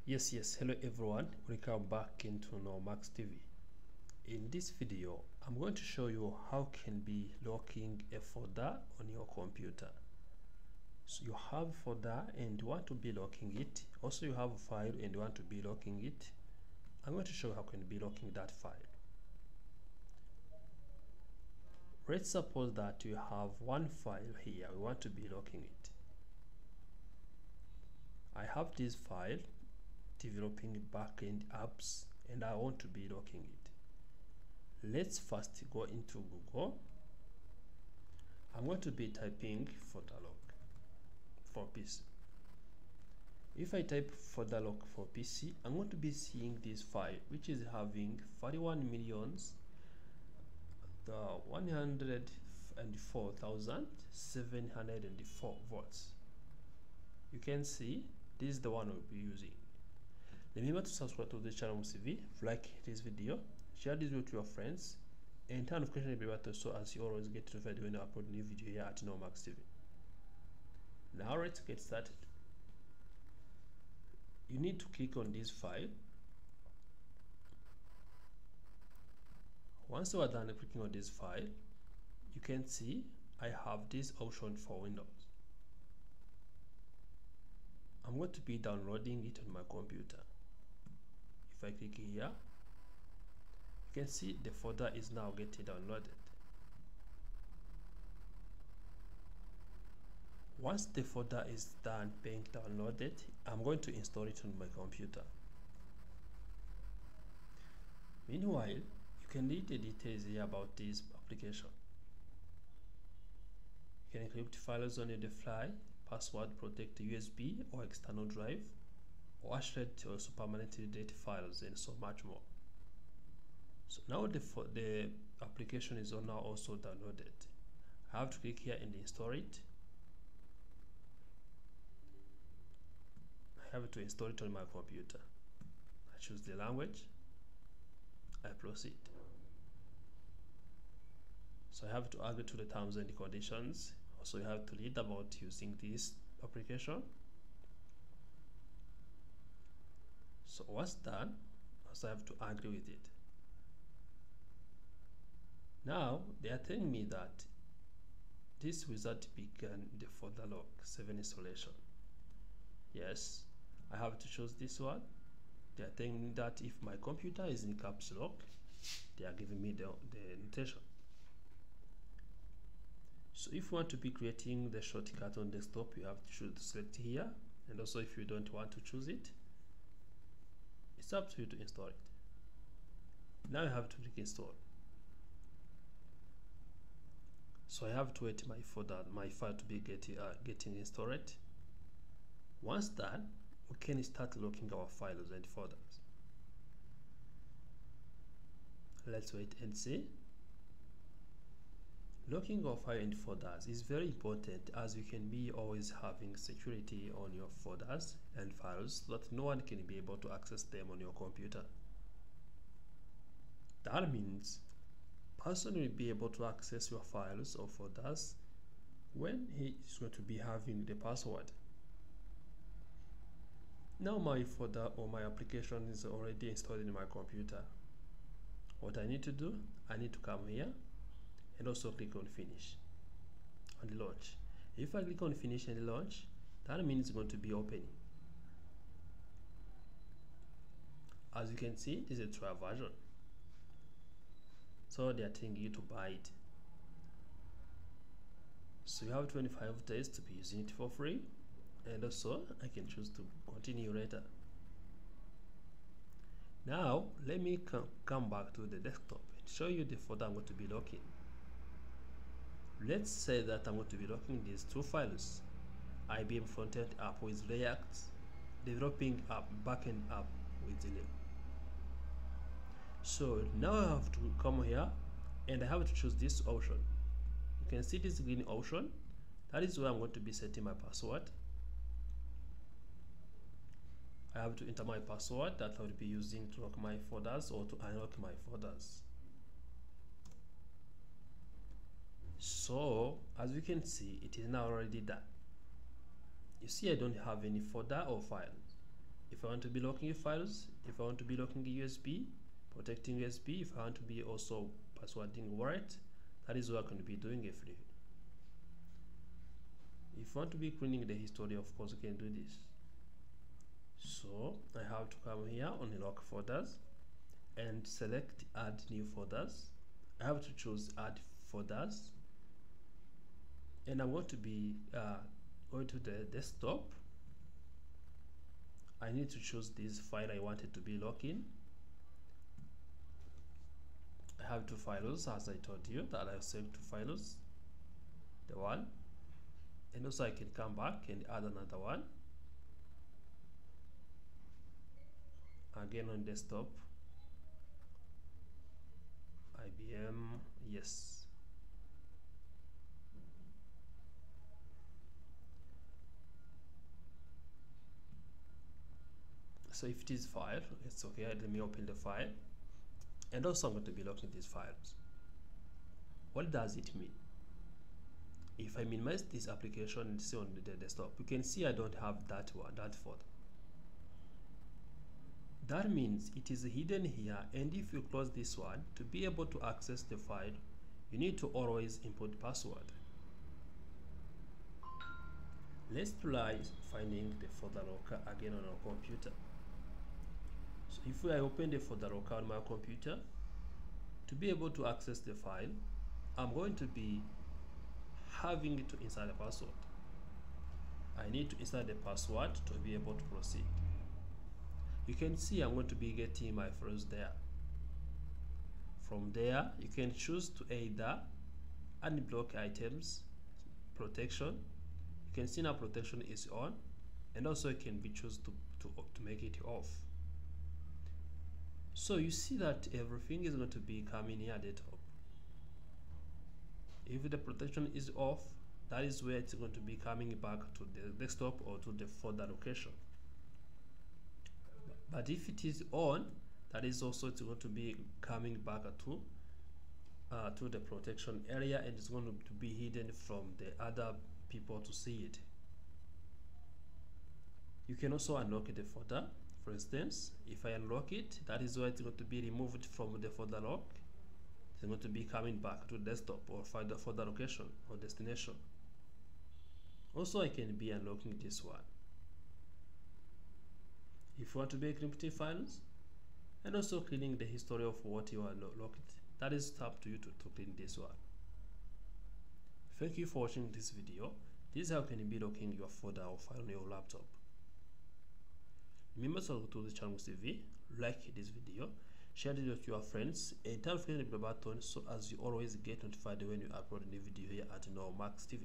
Yes, hello everyone, welcome back into Nomax TV. In this video, I'm going to show you how can be locking a folder on your computer. So you have a folder and you want to be locking it. Also you have a file and you want to be locking it. I'm going to show you how can be locking that file. Let's suppose that you have one file here, we want to be locking it. I have this file developing backend apps and I want to be locking it. Let's first go into Google. I'm going to be typing folder lock for PC. If I type folder lock for PC, I'm going to be seeing this file which is having 41,104,704 volts. You can see this is the one we'll be using. Remember to subscribe to the channel CV, like this video, share this video to your friends, and turn notification bell so as you always get notified when I upload new video here at Nomax TV. Now let's get started. You need to click on this file. Once you are done clicking on this file, you can see I have this option for Windows. I'm going to be downloading it on my computer. If I click here, you can see the folder is now getting downloaded. Once the folder is done being downloaded, I'm going to install it on my computer. Meanwhile, you can read the details here about this application. You can encrypt files on the fly, password protect USB or external drive, or archive or also permanently delete files, and so much more. So now the application is now also downloaded. I have to click here and install it. I have to install it on my computer. I choose the language. I proceed. So I have to agree to the terms and conditions. Also, you have to read about using this application. So once done, also I have to agree with it. Now they are telling me that this wizard began the folder lock 7 installation. Yes, I have to choose this one. They are telling me that if my computer is in caps lock, they are giving me the notation. So if you want to be creating the shortcut on desktop, you have to choose select here, and also if you don't want to choose it, it's up to you to install it. Now I have to click install. So I have to wait my file to be getting installed. Once done, we can start locking our files and folders. Let's wait and see. Locking our file and folders is very important, as you can be always having security on your folders and files so that no one can be able to access them on your computer. That means person will be able to access your files or folders when he is going to be having the password. Now my folder or my application is already installed in my computer. What I need to do, I need to come here and also click on finish and launch. If I click on finish and launch, that means it's going to be opening. As you can see, this is a trial version, so they are telling you to buy it. So you have 25 days to be using it for free, and also I can choose to continue later. Now let me come back to the desktop and show you the folder I'm going to be locking. Let's say that I'm going to be locking these two files: IBM Frontend app with React, developing app, backend app with Zillion. So now I have to come here and I have to choose this option. You can see this green option. That is where I'm going to be setting my password. I have to enter my password that I will be using to lock my folders or to unlock my folders. So as you can see, it is now already done. You see I don't have any folder or files. if I want to be locking files, if I want to be locking USB, protecting USB, if I want to be also passwording wallet, that is what I can be doing every day. If you want to be cleaning the history, of course you can do this. So I have to come here on lock folders and select add new folders. I have to choose add folders, and I'm going to be going to the desktop. I need to choose this file I wanted to be locking. I have two files, as I told you that I'll select two files, the one, and also I can come back and add another one. Again on desktop, IBM, yes. So if it is file, it's okay. Let me open the file, and also I'm going to be locking these files. What does it mean? If I minimize this application and see on the desktop, you can see I don't have that folder. That means it is hidden here, and if you close this one, to be able to access the file, you need to always input password. Let's try finding the folder locker again on our computer. So if I open the folder locker on my computer, to be able to access the file, I'm going to be having to insert a password. I need to insert the password to be able to proceed. You can see I'm going to be getting my files there. From there, you can choose to either unblock items, protection. You can see now protection is on, and also it can be choose to make it off. So you see that everything is going to be coming here at the top. If the protection is off, that is where it's going to be coming back to the desktop or to the folder location. But if it is on, that is also it's going to be coming back to the protection area, and it's going to be hidden from the other people to see it. You can also unlock the folder. For instance, if I unlock it, that is where it's going to be removed from the folder lock. It's going to be coming back to desktop or find the folder location or destination. Also, I can be unlocking this one. If you want to be encrypting files and also cleaning the history of what you are locked, that is up to you to clean this one. Thank you for watching this video. This is how can you be locking your folder or file on your laptop. Remember to subscribe to the channel TV, like this video, share it with your friends, and turn on the bell button so as you always get notified when you upload a new video here at Nomax TV.